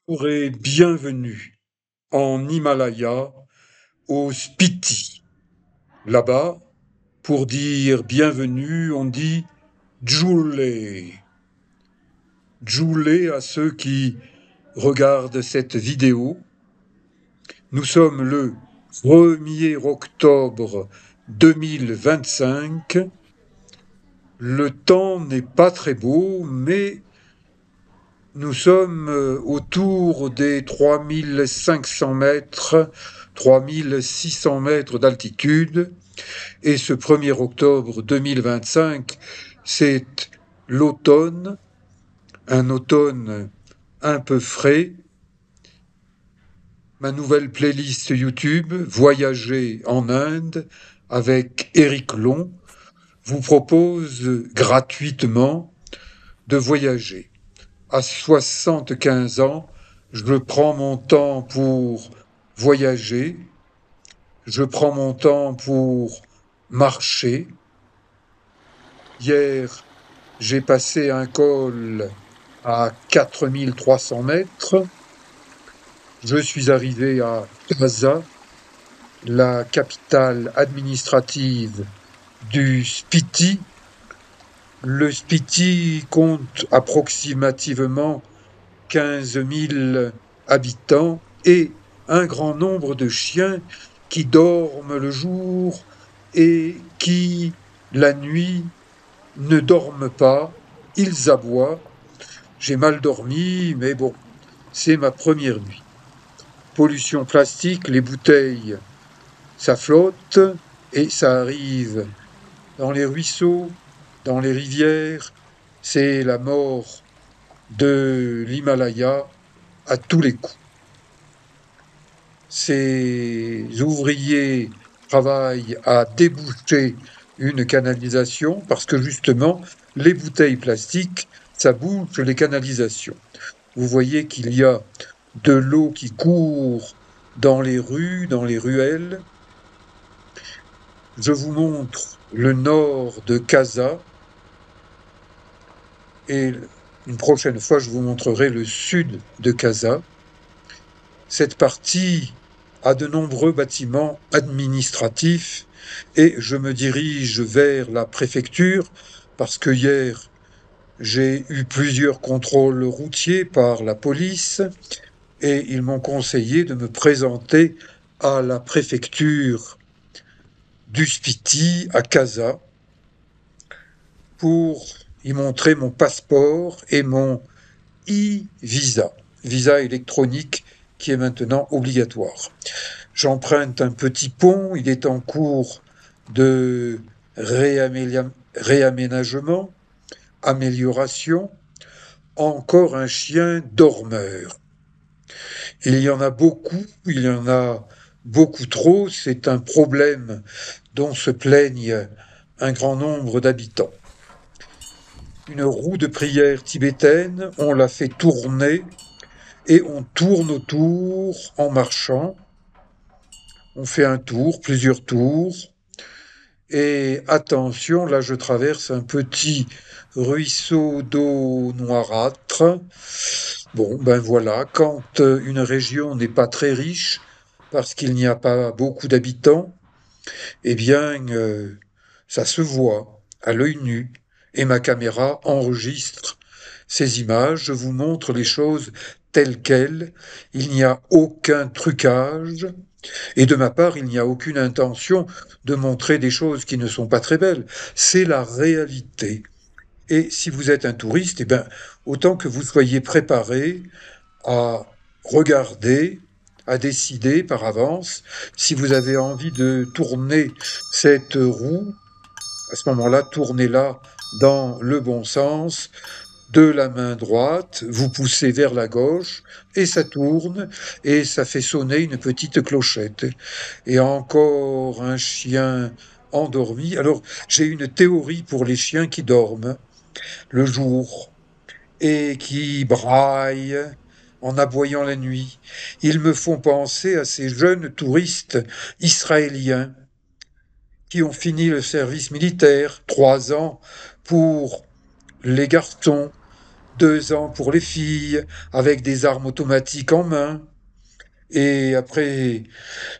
Bonjour et bienvenue en Himalaya, au Spiti. Là-bas, pour dire bienvenue, on dit Djoulé. Djoulé à ceux qui regardent cette vidéo. Nous sommes le 1er octobre 2025. Le temps n'est pas très beau, mais nous sommes autour des 3500 mètres, 3600 mètres d'altitude. Et ce 1er octobre 2025, c'est l'automne, un automne un peu frais. Ma nouvelle playlist YouTube, Voyager en Inde, avec Éric Long, vous propose gratuitement de voyager. À 75 ans, je prends mon temps pour voyager, je prends mon temps pour marcher. Hier, j'ai passé un col à 4300 mètres. Je suis arrivé à Kasa, la capitale administrative du Spiti. Le Spiti compte approximativement 15 000 habitants et un grand nombre de chiens qui dorment le jour et qui, la nuit, ne dorment pas. Ils aboient. J'ai mal dormi, mais bon, c'est ma première nuit. Pollution plastique, les bouteilles, ça flotte et ça arrive dans les ruisseaux, dans les rivières. C'est la mort de l'Himalaya à tous les coups. Ces ouvriers travaillent à déboucher une canalisation parce que justement, les bouteilles plastiques, ça bouche les canalisations. Vous voyez qu'il y a de l'eau qui court dans les rues, dans les ruelles. Je vous montre le nord de Kasa et une prochaine fois, je vous montrerai le sud de Kasa. Cette partie a de nombreux bâtiments administratifs et je me dirige vers la préfecture parce que hier, j'ai eu plusieurs contrôles routiers par la police et ils m'ont conseillé de me présenter à la préfecture du Spiti à Kasa pour y montrer mon passeport et mon e-visa, visa électronique qui est maintenant obligatoire. J'emprunte un petit pont, il est en cours de réaménagement, amélioration. Encore un chien dormeur. Il y en a beaucoup, il y en a beaucoup trop, c'est un problème dont se plaignent un grand nombre d'habitants. Une roue de prière tibétaine, on la fait tourner et on tourne autour en marchant. On fait un tour, plusieurs tours. Et attention, là je traverse un petit ruisseau d'eau noirâtre. Bon, ben voilà, quand une région n'est pas très riche, parce qu'il n'y a pas beaucoup d'habitants, eh bien, ça se voit à l'œil nu. Et ma caméra enregistre ces images. Je vous montre les choses telles quelles. Il n'y a aucun trucage. Et de ma part, il n'y a aucune intention de montrer des choses qui ne sont pas très belles. C'est la réalité. Et si vous êtes un touriste, eh ben, autant que vous soyez préparé à regarder, à décider par avance si vous avez envie de tourner cette roue. À ce moment-là, tournez-la dans le bon sens, de la main droite, vous poussez vers la gauche et ça tourne et ça fait sonner une petite clochette. Et encore un chien endormi. Alors, j'ai une théorie pour les chiens qui dorment le jour et qui braillent en aboyant la nuit. Ils me font penser à ces jeunes touristes israéliens qui ont fini le service militaire, 3 ans pour les garçons, 2 ans pour les filles, avec des armes automatiques en main. Et après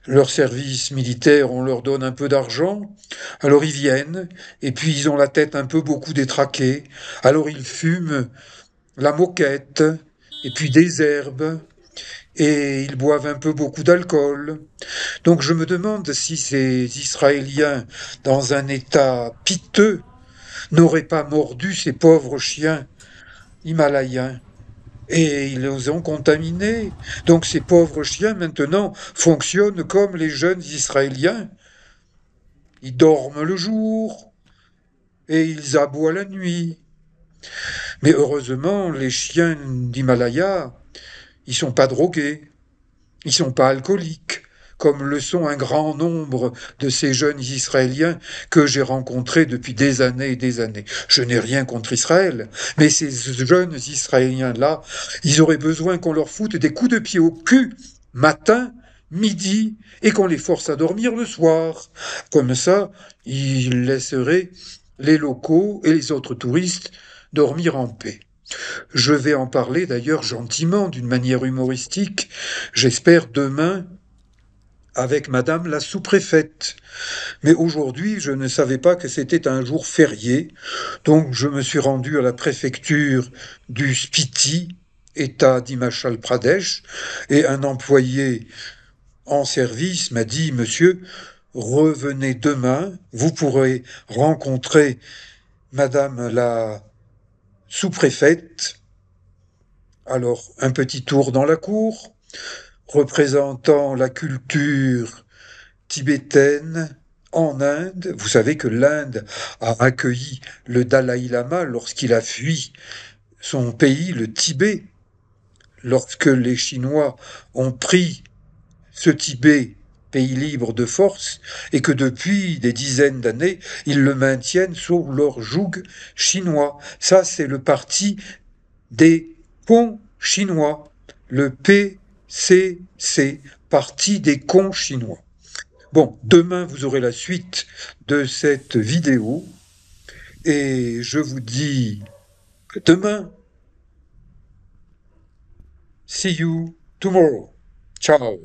leur service militaire, on leur donne un peu d'argent. Alors ils viennent, et puis ils ont la tête un peu beaucoup détraquée. Alors ils fument la moquette, et puis des herbes, et ils boivent un peu beaucoup d'alcool. Donc je me demande si ces Israéliens, dans un état piteux, n'auraient pas mordu ces pauvres chiens himalayens. Et ils les ont contaminés. Donc ces pauvres chiens, maintenant, fonctionnent comme les jeunes Israéliens. Ils dorment le jour et ils aboient la nuit. Mais heureusement, les chiens d'Himalaya, ils sont pas drogués. Ils sont pas alcooliques, comme le sont un grand nombre de ces jeunes Israéliens que j'ai rencontrés depuis des années et des années. Je n'ai rien contre Israël, mais ces jeunes Israéliens-là, ils auraient besoin qu'on leur foute des coups de pied au cul, matin, midi, et qu'on les force à dormir le soir. Comme ça, ils laisseraient les locaux et les autres touristes dormir en paix. Je vais en parler d'ailleurs gentiment, d'une manière humoristique, j'espère demain avec Madame la sous-préfète. Mais aujourd'hui, je ne savais pas que c'était un jour férié, donc je me suis rendu à la préfecture du Spiti, État d'Himachal Pradesh, et un employé en service m'a dit, Monsieur, revenez demain, vous pourrez rencontrer Madame la sous-préfète. Alors, un petit tour dans la cour, représentant la culture tibétaine en Inde. Vous savez que l'Inde a accueilli le Dalai Lama lorsqu'il a fui son pays, le Tibet, lorsque les Chinois ont pris ce Tibet, pays libre de force, et que depuis des dizaines d'années, ils le maintiennent sous leur joug chinois. Ça, c'est le parti des cons chinois, le PCC, parti des cons chinois. Bon, demain, vous aurez la suite de cette vidéo et je vous dis à demain. See you tomorrow. Ciao.